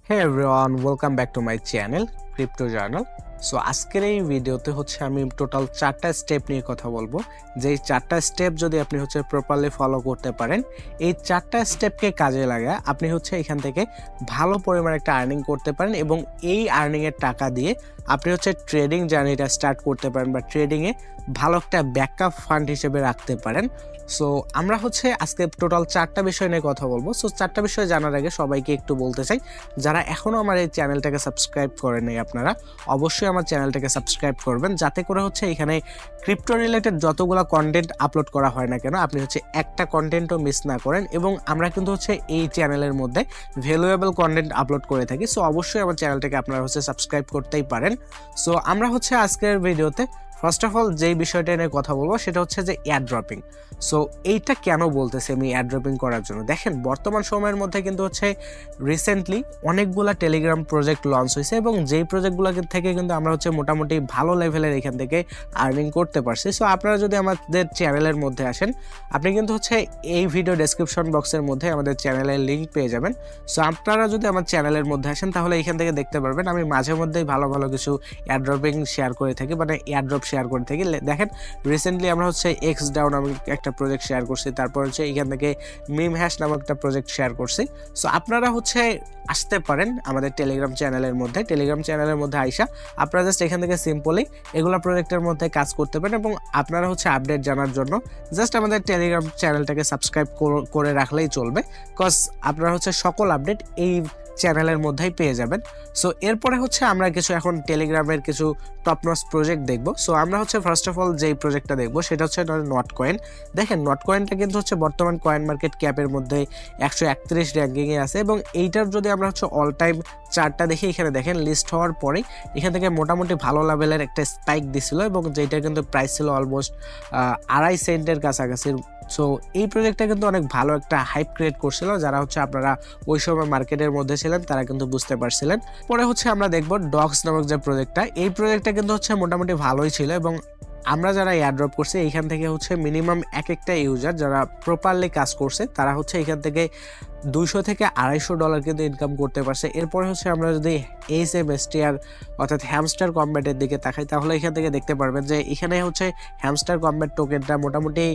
Hey everyone, welcome back to my channel Crypto Journal. So আজকের এই ভিডিওতে আমি টোটাল 4টা স্টেপ নিয়ে কথা বলবো। যেই 4টা স্টেপ যদি আপনি প্রপারলি ফলো করতে পারেন, এই 4টা স্টেপকে কাজে লাগায় আপনি এখান থেকে ভালো পরিমাণে একটা আর্নিং করতে পারেন এবং এই আর্নিং এর টাকা দিয়ে আপনি ট্রেডিং জার্নিটা স্টার্ট করতে পারেন বা ট্রেডিং এ ভালো একটা ব্যাকআপ ফান্ড হিসেবে রাখতে পারেন। সো আমরা আজকে টোটাল 4টা বিষয় নিয়ে কথা বলবো। সো 4টা বিষয় জানার আগে সবাইকে একটু বলতে চাই, যারা এখনো আমার এই চ্যানেলটাকে সাবস্ক্রাইব করেন নাই আপনারা অবশ্যই আমার চ্যানেলটাকে সাবস্ক্রাইব করবেন, যাতে করে এখানে ক্রিপ্টো রিলেটেড যতগুলো কন্টেন্ট আপলোড করা হয় না কেন আপনি একটা কন্টেন্টও মিস না করেন। এবং আমরা কিন্তু এই চ্যানেলের মধ্যে ভ্যালুয়েবল কন্টেন্ট আপলোড করে থাকি। সো অবশ্যই আমার চ্যানেলটাকে আপনারা সাবস্ক্রাইব করতেই পারেন। সো আমরা আজকের ভিডিওতে ফার্স্ট অফ অল যেই বিষয়টা নিয়ে কথা বলবো সেটা যে এয়ার ড্রপিং। সো এইটা কেন বলতেছি আমি এয়ার ড্রপিং করার জন্য, দেখেন বর্তমান সময়ের মধ্যে কিন্তু রিসেন্টলি অনেকগুলা টেলিগ্রাম প্রজেক্ট লঞ্চ হয়েছে এবং যেই প্রজেক্টগুলো থেকে কিন্তু আমরা মোটামুটি ভালো লেভেলের এখান থেকে আর্নিং করতে পারছি। সো আপনারা যদি আমাদের চ্যানেলের মধ্যে আসেন, আপনি কিন্তু এই ভিডিও ডেসক্রিপশন বক্সের মধ্যে আমাদের চ্যানেলের লিঙ্ক পেয়ে যাবেন। সো আপনারা যদি আমার চ্যানেলের মধ্যে আসেন তাহলে এখান থেকে দেখতে পারবেন আমি মাঝে মধ্যেই ভালো ভালো কিছু এয়ার ড্রপিং শেয়ার করে থাকি, মানে এয়ার ড্রপ শেয়ার করে থাকি। দেখেন রিসেন্টলি আমরা এক্স ডাউন নামক একটা প্রজেক্ট শেয়ার করছি, তারপর এখান থেকে মিম হ্যাশ নামক একটা প্রজেক্ট শেয়ার করছি। সো আপনারা আসতে পারেন আমাদের টেলিগ্রাম চ্যানেলের মধ্যে। টেলিগ্রাম চ্যানেলের মধ্যে আইসা আপনারা জাস্ট এখান থেকে সিম্পলি এগুলো প্রজেক্টের মধ্যে কাজ করতে পারেন এবং আপনারা আপডেট জানার জন্য জাস্ট আমাদের টেলিগ্রাম চ্যানেলটাকে সাবস্ক্রাইব করে রাখলেই চলবে, কজ আপনারা সকল আপডেট এই চ্যানেলের মধ্যেই পেয়ে যাবেন। সো এরপরে আমরা কিছু এখন টেলিগ্রামের কিছু টপ নচ প্রজেক্ট দেখব। সো আমরা ফার্স্ট অফ অল যেই প্রজেক্টটা দেখবো সেটা নট কয়েন। দেখেন নট কয়েনটা কিন্তু বর্তমান কয়েন মার্কেট ক্যাপের মধ্যে 131 র্যাঙ্কিংয়ে আছে এবং এইটার যদি আমরা অল টাইম চার্টটা দেখি, এখানে দেখেন লিস্ট হওয়ার পরে এখান থেকে মোটামুটি ভালো লেভেলের একটা স্পাইক দিছিল এবং যেটা কিন্তু প্রাইস ছিল অলমোস্ট 2.5 সেন্টের কাছাকাছি। সো এই প্রজেক্টটা কিন্তু অনেক ভালো একটা হাইপ ক্রিয়েট করছিল, যারা আপনারা ওই সময় মার্কেটের মধ্যে ছিলেন তারা কিন্তু বুঝতে পারছিলেন। পরে আমরা দেখবো ডগস নামক যে প্রজেক্টটা, এই প্রজেক্টটা কিন্তু মোটামুটি ভালোই ছিল এবং আমরা যারা এয়ারড্রপ করছি এইখান থেকে মিনিমাম একটা ইউজার যারা প্রপারলি কাজ করছে তারা এখান থেকে $200 থেকে $250 কিন্তু ইনকাম করতে পারছে। এরপরে আমরা যদি HMSTR অর্থাৎ হ্যামস্টার কম্ব্যাটের দিকে তাকাই তাহলে এখান থেকে দেখতে পারবেন যে এখানে হ্যামস্টার কম্ব্যাট টোকেনটা মোটামুটি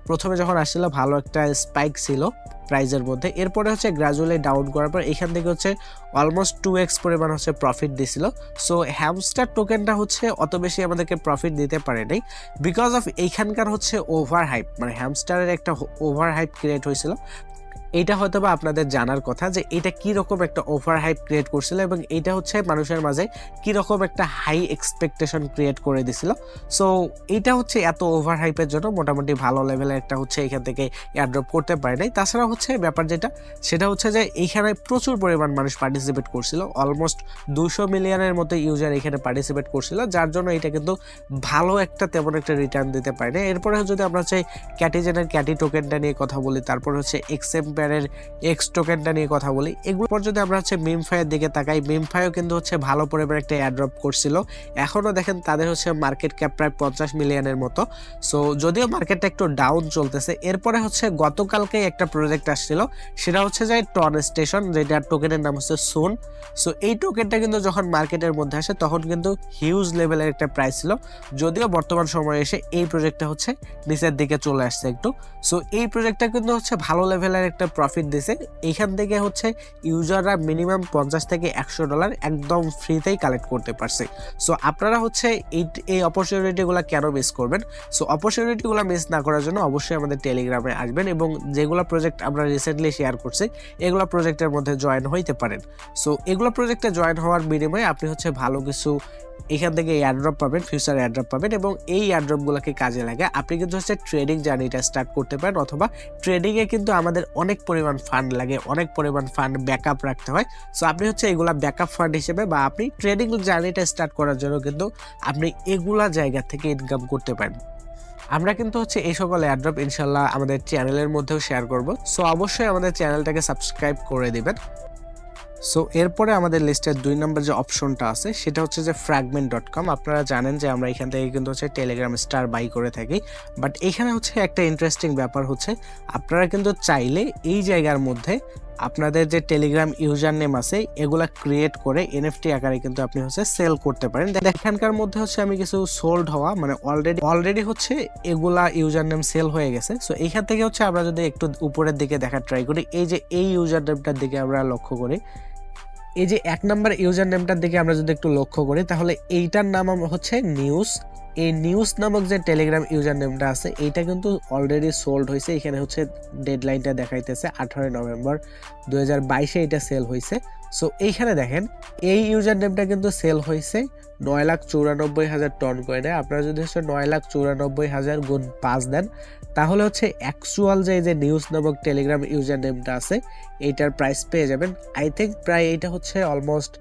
প্রথমে যখন আসছিল ভালো একটা স্পাইক ছিল প্রাইজের মধ্যে, এরপরে গ্রাজুয়ালি ডাউন করার পর এখান থেকে অলমোস্ট 2x পরিমাণ প্রফিট দিছিল। সো হ্যামস্টার টোকেনটা অত বেশি আমাদেরকে প্রফিট দিতে পারে নাই বিকজ অফ এইখানকার ওভার হাইপ, মানে হ্যামস্টারের একটা ওভার হাইপ ক্রিয়েট হয়েছিল। এইটা হয়তো বা আপনাদের জানার কথা যে এটা কি রকম একটা ওভার হাইপ ক্রিয়েট করছিল এবং এইটা মানুষের মাঝে কি রকম একটা হাই এক্সপেকটেশন ক্রিয়েট করে দিছিল। সো এইটা এত ওভার হাইপের জন্য মোটামুটি ভালো লেভেলের একটা এখান থেকে এয়ারড্রপ করতে পারে নাই। তাছাড়া ব্যাপার যেটা সেটা যে এইখানে প্রচুর পরিমাণ মানুষ পার্টিসিপেট করছিল, অলমোস্ট 200 মিলিয়নের মতো ইউজার এখানে পার্টিসিপেট করছিল, যার জন্য এটা কিন্তু ভালো একটা তেমন একটা রিটার্ন দিতে পারে না। এরপরে যদি আমরা ক্যাটিজেনের ক্যাটি টোকেনটা নিয়ে কথা বলি, তারপর এক্সএমপ্যারের এক্স টোকেনটা নিয়ে কথা বলি, এগুলোর পর যদি আমরা মিমফাইয়ের দিকে তাকাই, মিমফাইও কিন্তু ভালো পরিমাণে একটা এয়ারড্রপ করছিল। এখনো দেখেন তাদের মার্কেট ক্যাপ প্রায় 50 মিলিয়নের মতো। সো যদিও মার্কেটটা একটু ডাউন চলতেছে। এরপরে গতকালকে একটা প্রজেক্ট আসছিল, সেটা যে টন স্টেশন, যেটা টোকেনের নাম সুন। সো এই টোকেনটা কিন্তু যখন মার্কেটের মধ্যে আসে তখন কিন্তু হিউজ লেভেলের একটা প্রাইস ছিল, যদিও বর্তমান সময়ে এসে এই প্রজেক্টটা নিচের দিকে চলে আসছে একটু। সো এই প্রজেক্টটা কিন্তু ভালো লেভেলের একটা প্রফিট দিছে। এইখান থেকে ইউজাররা মিনিমাম $50 থেকে $100 একদম ফ্রিতেই কালেক্ট করতে পারছে। সো আপনারা এই অপরচুনিটিগুলো কেন মিস করবেন? সো অপরচুনিটিগুলো মিস না করার জন্য অবশ্যই আমাদের টেলিগ্রামে আসবেন এবং যেগুলো প্রজেক্ট আমরা রিসেন্টলি শেয়ার করছি এগুলো প্রজেক্টের মধ্যে জয়েন হইতে পারেন। সো এগুলো প্রজেক্টে জয়েন হওয়ার বিনিময়ে আপনি ভালো কিছু এখান থেকে এয়ারড্রপ পাবেন, ফিউচার এয়ারড্রপ পাবেন এবং এই এয়ারড্রপগুলোকে কাজে লাগে আপনি কিন্তু ট্রেডিং জার্নিটা স্টার্ট করতে পারেন। অথবা ট্রেডিংয়ে কিন্তু আমাদের অনেক পরিমাণ ফান্ড লাগে, অনেক পরিমাণ ফান্ড ব্যাকআপ রাখতে হয়। সো আপনি এগুলা ব্যাকআপ ফান্ড হিসেবে বা আপনি ট্রেডিং জার্নিটা স্টার্ট করার জন্য কিন্তু আপনি এগুলা জায়গা থেকে ইনকাম করতে পারেন। আমরা কিন্তু এই সকল এয়ারড্রপ ইনশাল্লাহ আমাদের চ্যানেলের মধ্যেও শেয়ার করব। সো অবশ্যই আমাদের চ্যানেলটাকে সাবস্ক্রাইব করে দিবেন। সো এরপরে আমাদের লিস্টের 2 নম্বর যে অপশনটা আছে সেটা যে fragment.com। আপনারা জানেন যে আমরা এখান থেকে কিন্তু টেলিগ্রাম স্টার বাই করে থাকি, বাট এখানে একটা ইন্টারেস্টিং ব্যাপার আপনারা কিন্তু চাইলে এই জায়গার মধ্যে আপনাদের যে টেলিগ্রাম ইউজার নেম আছে এগুলা ক্রিয়েট করে এনএফটি আকারে কিন্তু আপনি হচ্ছে সেল করতে পারেন। এখানকার মধ্যে হচ্ছে আমি কিছু সোল্ড হওয়া মানে অলরেডি হচ্ছে এগুলা ইউজার নেম সেল হয়ে গেছে। সো এইখান থেকে হচ্ছে আমরা যদি একটু উপরের দিকে দেখার ট্রাই করি, এই যে এই ইউজার নেমটার দিকে আমরা লক্ষ্য করি, এই যে 1 নাম্বার ইউজার নেমটার দিকে আমরা যদি একটু লক্ষ্য করি তাহলে এইটার নাম হচ্ছে নিউজ। এই নিউজ নামক যে টেলিগ্রাম ইউজার নেমটা আছে এইটা কিন্তু অলরেডি সোল্ড হয়েছে। এখানে হচ্ছে ডেডলাইনটা দেখাইতেছে 18 নভেম্বর 2022 এটা সেল হয়েছে। সো এইখানে দেখেন এই ইউজার নেমটা কিন্তু সেল হয়েছে 9,94,000 টন কয়েনে। আপনারা যদি হচ্ছে 9,94,000 গুণ 5 দেন তাহলে হচ্ছে অ্যাকচুয়াল যে নিউজ নামক টেলিগ্রাম ইউজার নেমটা আছে এইটার প্রাইস পেয়ে যাবেন। আই থিঙ্ক প্রায় এইটা হচ্ছে অলমোস্ট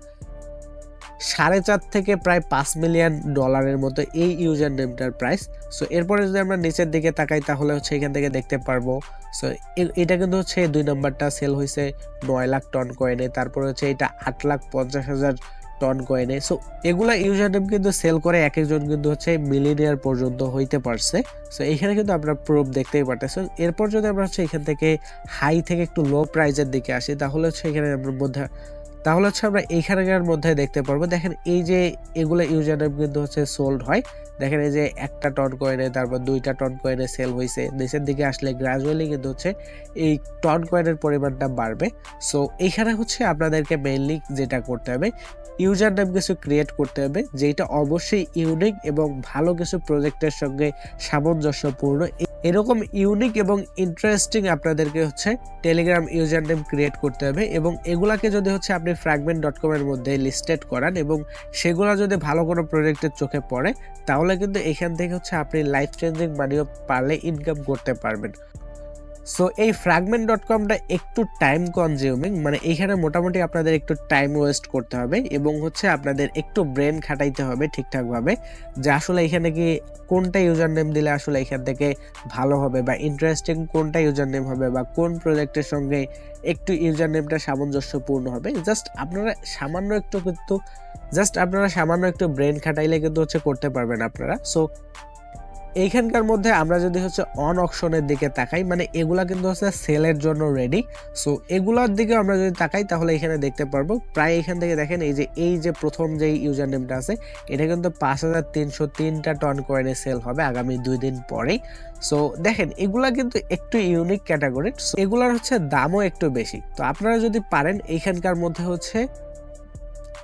4.5 থেকে প্রায় $5 মিলিয়ন মতো এই ইউজার নেমটার প্রাইস। সো এরপরে যদি আমরা নিচের দিকে তাকাই তাহলে হচ্ছে এখান থেকে দেখতে পারবো। সো এটা কিন্তু হচ্ছে 2 নম্বরটা সেল হয়েছে 9 লাখ টন কয়েনে, তারপরে হচ্ছে এটা 8,50,000 টন কয়েনে। সো এগুলা ইউজার নেম কিন্তু সেল করে এক একজন কিন্তু হচ্ছে মিলিয়নিয়ার পর্যন্ত হইতে পারছে। সো এখানে কিন্তু আপনারা প্রুফ দেখতেই পারতেছেন। এরপর যদি আমরা হচ্ছে এখান থেকে হাই থেকে একটু লো প্রাইজের দিকে আসি তাহলে হচ্ছে এখানে আমরা এইখানকার মধ্যে দেখতে পারবো। দেখেন এই যে এগুলো ইউজার নেম কিন্তু হচ্ছে সোল্ড হয়। দেখেন এই যে 1টা টন কয়েনে, তারপর 2টা টন কয়েনে সেল হয়েছে। নিচের দিকে আসলে গ্রাজুয়ালি কিন্তু হচ্ছে এই টন কয়েনের পরিমাণটা বাড়বে। সো এইখানে হচ্ছে আপনাদেরকে মেইনলি যেটা করতে হবে ইউজার নেম কিছু ক্রিয়েট করতে হবে যেটা অবশ্যই ইউনিক এবং ভালো কিছু প্রজেক্টের সঙ্গে সামঞ্জস্যপূর্ণ। এরকম ইউনিক এবং ইন্টারেস্টিং আপনাদেরকে হচ্ছে টেলিগ্রাম ইউজার নেম ক্রিয়েট করতে হবে এবং এগুলাকে যদি হচ্ছে আপনি fragment.com এর মধ্যে লিস্টেড করান এবং সেগুলো যদি ভালো কোনো প্রজেক্টের চোখে পড়ে তাহলে কিন্তু এখান থেকে হচ্ছে আপনি লাইফ চেঞ্জিং মানিও পারলে ইনকাম করতে পারবেন। সো এই fragment.comটা একটু টাইম কনজিউমিং, মানে এইখানে মোটামুটি আপনাদের একটু টাইম ওয়েস্ট করতে হবে এবং হচ্ছে আপনাদের একটু ব্রেন খাটাইতে হবে ঠিকঠাকভাবে যে আসলে এখানে কি কোনটা ইউজার নেম দিলে আসলে এখান থেকে ভালো হবে বা ইন্টারেস্টিং কোনটা ইউজার নেম হবে বা কোন প্রজেক্টের সঙ্গে একটু ইউজার নেমটা সামঞ্জস্যপূর্ণ হবে। আপনারা সামান্য একটু ব্রেন খাটাইলে কিন্তু হচ্ছে করতে পারবেন আপনারা। সো এইখানকার মধ্যে আমরা যদি হচ্ছে অন অকশনের দিকে তাকাই, মানে এগুলা কিন্তু হচ্ছে সেলের জন্য রেডি। সো এগুলোর দিকে আমরা যদি তাকাই তাহলে এখানে দেখতে পারবো প্রায় এখান থেকে দেখেন এই যে প্রথম যে ইউজার নেমটা আছে এটা কিন্তু 5,303টা টন কয়েনে সেল হবে আগামী 2 দিন পরেই। সো দেখেন এগুলা কিন্তু একটু ইউনিক ক্যাটাগরি, এগুলার হচ্ছে দামও একটু বেশি। তো আপনারা যদি পারেন এইখানকার মধ্যে হচ্ছে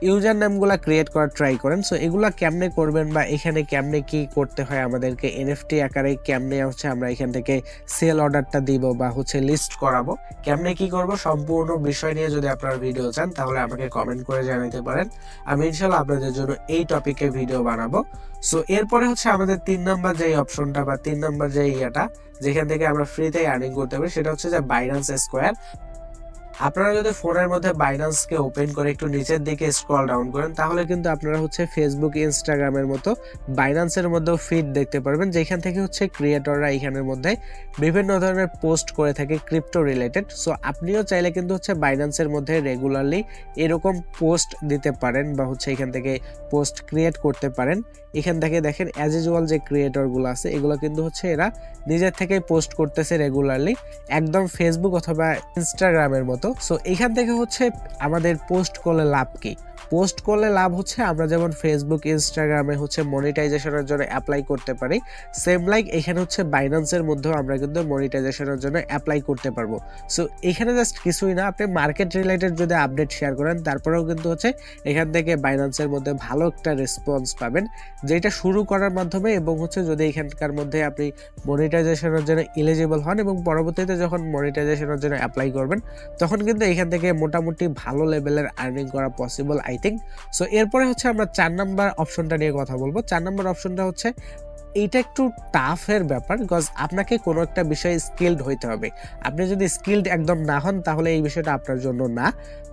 ইউজার নেমগুলা ক্রিয়েট করার ট্রাই করেন। সো এগুলা কেমনে করবেন বা এখানে কেমনে কি করতে হয় আমাদেরকে এনএফটি আকারে কেমনে হচ্ছে আমরা এখান থেকে সেল অর্ডারটা দিব বা হচ্ছে লিস্ট করাবো, কেমনে কি করব সম্পূর্ণ বিষয় নিয়ে যদি আপনারা ভিডিও চান তাহলে আমাকে কমেন্ট করে জানাতে পারেন। আমি ইনশাআল্লাহ আপনাদের জন্য এই টপিকে ভিডিও বানাবো। সো এরপরে হচ্ছে আমাদের 3 নাম্বার যে অপশনটা বা 3 নাম্বার যে যেখান থেকে আমরা ফ্রিতে আর্নিং করতে পারি সেটা হচ্ছে যে বাইন্যান্স স্কোয়ার। আপনারা যদি ফোনের মধ্যে বাইন্যান্সকে ওপেন করে একটু নিচের দিকে স্ক্রল ডাউন করেন তাহলে কিন্তু আপনারা হচ্ছে ফেসবুক ইনস্টাগ্রামের মতো বাইন্যান্সের মধ্যেও ফিড দেখতে পারবেন যেখান থেকে হচ্ছে ক্রিয়েটররা এখানের মধ্যে বিভিন্ন ধরনের পোস্ট করে থাকে ক্রিপ্টো রিলেটেড। সো আপনিও চাইলে কিন্তু হচ্ছে বাইন্যান্সের মধ্যে রেগুলারলি এরকম পোস্ট দিতে পারেন বা হচ্ছে এখান থেকে পোস্ট ক্রিয়েট করতে পারেন। এখান থেকে দেখেন অ্যাজ ইউজুয়াল যে ক্রিয়েটরগুলো আছে এগুলো কিন্তু হচ্ছে এরা নিজের থেকেই পোস্ট করতেছে রেগুলারলি একদম ফেসবুক অথবা ইনস্টাগ্রামের মতো। সো এখান থেকে হচ্ছে আমাদের পোস্ট করলে লাভ কি? পোস্ট করলে লাভ হচ্ছে আমরা যেমন ফেসবুক ইনস্টাগ্রামে হচ্ছে মনিটাইজেশনের জন্য অ্যাপ্লাই করতে পারি, সেম লাইক এখানে হচ্ছে বাইন্যান্সের মধ্যেও আমরা কিন্তু মনিটাইজেশনের জন্য অ্যাপ্লাই করতে পারবো। সো এখানে জাস্ট কিছুই না, আপনি মার্কেট রিলেটেড যদি আপডেট শেয়ার করেন তারপরেও কিন্তু হচ্ছে এখান থেকে বাইন্যান্সের মধ্যে ভালো একটা রেসপন্স পাবেন যেটা শুরু করার মাধ্যমে এবং হচ্ছে যদি এখানকার মধ্যে আপনি মনিটাইজেশনের জন্য এলিজিবল হন এবং পরবর্তীতে যখন মনিটাইজেশনের জন্য অ্যাপ্লাই করবেন তখন কিন্তু এখান থেকে মোটামুটি ভালো লেভেলের আর্নিং করা পসিবল আই থিঙ্ক। সো এরপরে হচ্ছে আমরা 4 নাম্বার অপশনটা নিয়ে কথা বলবো। 4 নাম্বার অপশনটা হচ্ছে এইটা একটু টাফের ব্যাপার, বিকজ আপনাকে কোনো একটা বিষয়ে স্কিলড হইতে হবে। আপনি যদি স্কিলড একদম না হন তাহলে এই বিষয়টা আপনার জন্য না।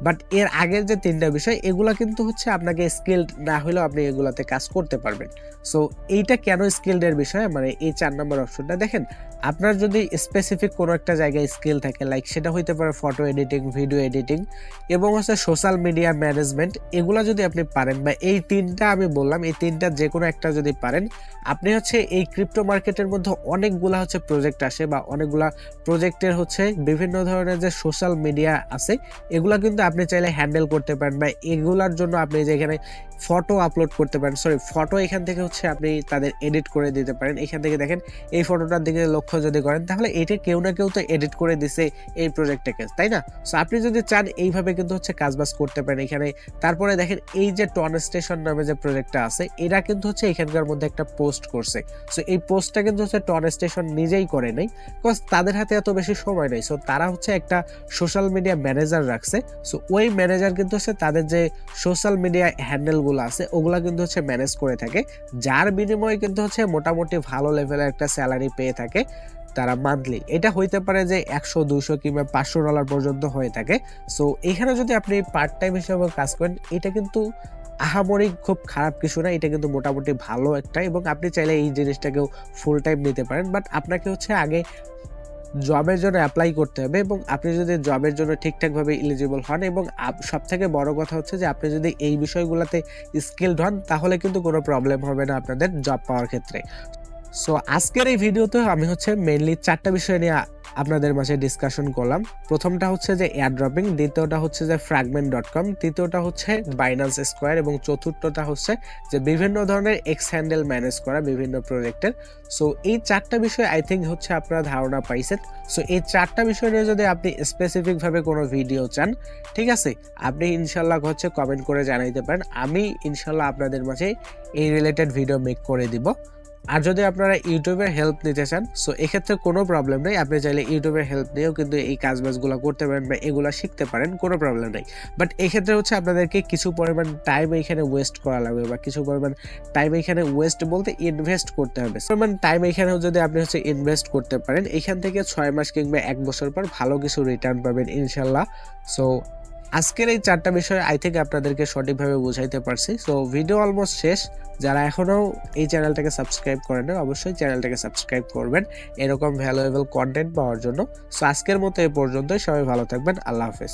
বাট এর আগের যে 3টা বিষয় এগুলা কিন্তু হচ্ছে আপনাকে স্কিলড না হলেও আপনি এগুলাতে কাজ করতে পারবেন। সো এইটা কেন স্কিলড এর বিষয়, মানে এই 4 নম্বর অপশনটা দেখেন, আপনার যদি স্পেসিফিক কোনো একটা জায়গায় স্কিল থাকে, লাইক সেটা হইতে পারে ফটো এডিটিং, ভিডিও এডিটিং এবং হচ্ছে সোশ্যাল মিডিয়া ম্যানেজমেন্ট, এগুলা যদি আপনি পারেন বা এই 3টা আমি বললাম, এই 3টা যে কোনো একটা যদি পারেন, আপনি হচ্ছে এই ক্রিপ্টো মার্কেটের মধ্যে অনেকগুলা হচ্ছে প্রজেক্ট আসে বা অনেকগুলা প্রজেক্টের হচ্ছে বিভিন্ন ধরনের যে সোশ্যাল মিডিয়া আছে এগুলা কিন্তু আপনি চাইলে হ্যান্ডেল করতে পারেন বা এগুলার জন্য আপনি যে এখানে ফটো আপলোড করতে পারেন, ফটো এখান থেকে হচ্ছে আপনি তাদের এডিট করে দিতে পারেন। এখান থেকে দেখেন এই ফটোটার দিকে লক্ষ্য যদি করেন তাহলে এটা কেউ না কেউ তো এডিট করে দিছে এই প্রজেক্টটাকে, তাই না? সো আপনি যদি চান এইভাবে কিন্তু হচ্ছে কাজবাজ করতে পারেন এখানে। তারপরে দেখেন এই যে টন স্টেশন নামে যে প্রজেক্টটা আছে এরা কিন্তু হচ্ছে এখানকার মধ্যে একটা পোস্ট করছে। সো এই পোস্টটা কিন্তু হচ্ছে টন স্টেশন নিজেই করে নাই, বিকজ তাদের হাতে এত বেশি সময় নেই। সো তারা হচ্ছে একটা সোশ্যাল মিডিয়া ম্যানেজার রাখছে। সো ওই ম্যানেজার কিন্তু হচ্ছে তাদের যে সোশ্যাল মিডিয়া হ্যান্ডেলগুলো আছে ওগুলা কিন্তু হচ্ছে ম্যানেজ করে থাকে, যার বিনিময়ে কিন্তু হচ্ছে মোটামুটি ভালো লেভেলের একটা স্যালারি পেয়ে থাকে তারা মান্থলি। এটা হইতে পারে যে 100, 200 কিংবা $500 পর্যন্ত হয়ে থাকে। সো এখানে যদি আপনি পার্ট টাইম হিসেবে কাজ করেন এটা কিন্তু আহামরি খুব খারাপ কিছু না, এটা কিন্তু মোটামুটি ভালো একটা, এবং আপনি চাইলে এই জিনিসটাকেও ফুল টাইম নিতে পারেন। বাট আপনাকে হচ্ছে আগে জবের জন্য অ্যাপ্লাই করতে হবে, এবং আপনি যদি জবের জন্য ঠিকঠাকভাবে এলিজিবল হন এবং সব থেকে বড় কথা হচ্ছে যে আপনি যদি এই বিষয়গুলোতে স্কিলড হন তাহলে কিন্তু কোনো প্রবলেম হবে না আপনাদের জব পাওয়ার ক্ষেত্রে। সো আজকের এই ভিডিওতে আমি হচ্ছে মেইনলি 4টা বিষয় নিয়ে আপনাদের মাঝে ডিসকাশন করলাম। প্রথমটা হচ্ছে যে এয়ার ড্রপিং, দ্বিতীয়টা হচ্ছে যে fragment.com, তৃতীয়টা হচ্ছে বাইন্যান্স স্কোয়ার এবং চতুর্থটা হচ্ছে যে বিভিন্ন ধরনের এক্স হ্যান্ডেল ম্যানেজ করা বিভিন্ন প্রজেক্টের। সো এই 4টা বিষয় আই থিঙ্ক হচ্ছে আপনারা ধারণা পাইছেন। সো এই 4টা বিষয় নিয়ে যদি আপনি স্পেসিফিকভাবে কোনো ভিডিও চান, ঠিক আছে, আপনি ইনশাল্লাহ হচ্ছে কমেন্ট করে জানাইতে পারেন, আমি ইনশাল্লাহ আপনাদের মাঝে এই রিলেটেড ভিডিও মেক করে দিব। আর যদি আপনারা ইউটিউবের হেল্প নিতে চান, সো এক্ষেত্রে কোনো প্রবলেম নেই, আপনি চাইলে ইউটিউবের হেল্প নিয়েও কিন্তু এই কাজবাজগুলো করতে পারেন বা এগুলো শিখতে পারেন, কোনো প্রবলেম নেই। বাট এক্ষেত্রে হচ্ছে আপনাদেরকে কিছু পরিমাণ টাইম এখানে ওয়েস্ট করা লাগবে বা কিছু পরিমাণ টাইম এখানে ওয়েস্ট বলতে ইনভেস্ট করতে হবে। পরিমাণ টাইম এখানেও যদি আপনি হচ্ছে ইনভেস্ট করতে পারেন, এখান থেকে 6 মাস কিংবা 1 বছর পর ভালো কিছু রিটার্ন পাবেন ইনশাল্লাহ। সো আজকের এই 4টা বিষয় আই থিঙ্ক আপনাদেরকে সঠিকভাবে বুঝাইতে পারছি। সো ভিডিও অলমোস্ট শেষ। যারা এখনো এই চ্যানেলটাকে সাবস্ক্রাইব করেন না অবশ্যই চ্যানেলটাকে সাবস্ক্রাইব করবেন এরকম ভ্যালুয়েবল কন্টেন্ট পাওয়ার জন্য। সো আজকের মতো এই পর্যন্তই, সবাই ভালো থাকবেন, আল্লাহ হাফেজ।